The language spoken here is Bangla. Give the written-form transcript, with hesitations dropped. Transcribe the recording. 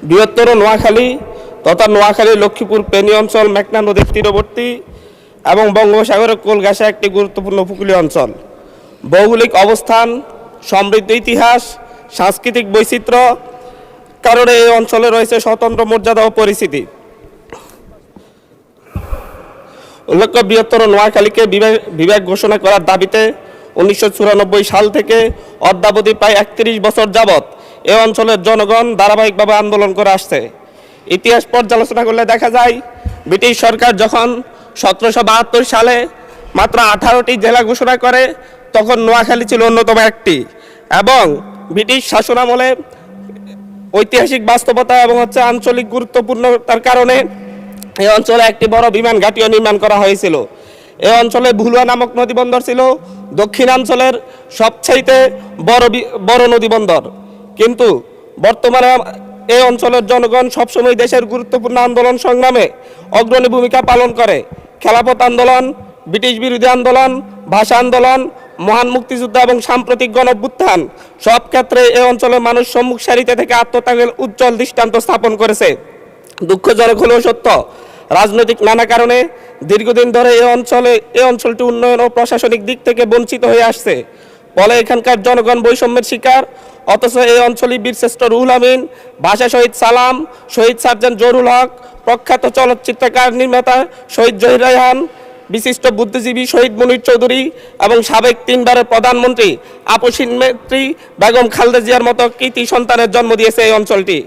বৃহত্তর নোয়াখালী তথা নোয়াখালী লক্ষ্মীপুর ফেনী অঞ্চল মেঘনা নদীর তীরবর্তী এবং বঙ্গোপসাগরের কোল ঘেঁষা একটি গুরুত্বপূর্ণ উপকূলীয় অঞ্চল। ভৌগোলিক অবস্থান, সমৃদ্ধ ইতিহাস, সাংস্কৃতিক বৈচিত্র্য কারণে এই অঞ্চলে রয়েছে স্বতন্ত্র মর্যাদা ও পরিচিতি। উল্লেখ্য, বৃহত্তর নোয়াখালীকে বিভাগ ঘোষণা করার দাবিতে 1994 সাল থেকে অদ্যাবধি প্রায় 31 বছর যাবৎ এ অঞ্চলের জনগণ ধারাবাহিকভাবে আন্দোলন করে আসছে। ইতিহাস পর্যালোচনা করলে দেখা যায়, ব্রিটিশ সরকার যখন 1772 সালে মাত্র 18টি জেলা ঘোষণা করে, তখন নোয়াখালী ছিল অন্যতম একটি। এবং ব্রিটিশ শাসনামলে ঐতিহাসিক বাস্তবতা এবং আঞ্চলিক গুরুত্বপূর্ণতার কারণে এই অঞ্চলে একটি বড় বিমান ঘাঁটিও নির্মাণ করা হয়েছিল। এই অঞ্চলে ভুলুয়া নামক নদীবন্দর ছিল দক্ষিণাঞ্চলের সবচাইতে বড় নদীবন্দর। কিন্তু বর্তমানে এই অঞ্চলের জনগণ সবসময় দেশের গুরুত্বপূর্ণ আন্দোলন সংগ্রামে অগ্রণী ভূমিকা পালন করে। খেলাফত আন্দোলন, ব্রিটিশ বিরোধী আন্দোলন, ভাষা আন্দোলন, মহান মুক্তিযুদ্ধ এবং সাম্প্রতিক গণঅভ্যুত্থান সব ক্ষেত্রে এই অঞ্চলের মানুষ সম্মুখ সারিতে থেকে আত্মত্যাগের উজ্জ্বল দৃষ্টান্ত স্থাপন করেছে। দুঃখজনক হলেও সত্য, রাজনৈতিক নানা কারণে দীর্ঘদিন ধরে এই অঞ্চলটি উন্নয়ন ও প্রশাসনিক দিক থেকে বঞ্চিত হয়ে আসছে। ফলে এখানকার জনগণ বৈষম্যের শিকার। অথচ এই অঞ্চলে বীরশ্রেষ্ঠ রুহুল আমিন, ভাষা শহীদ সালাম, শহীদ সার্জেন্ট জহুরুল হক, প্রখ্যাত চলচ্চিত্রকার নির্মাতা শহীদ জহির রায়হান, বিশিষ্ট বুদ্ধিজীবী শহীদ মুনীর চৌধুরী এবং সাবেক 3 বারের প্রধানমন্ত্রী আপসীন নেত্রী বেগম খালেদা জিয়ার মতো কৃতি সন্তানের জন্ম দিয়েছে এই অঞ্চলটি।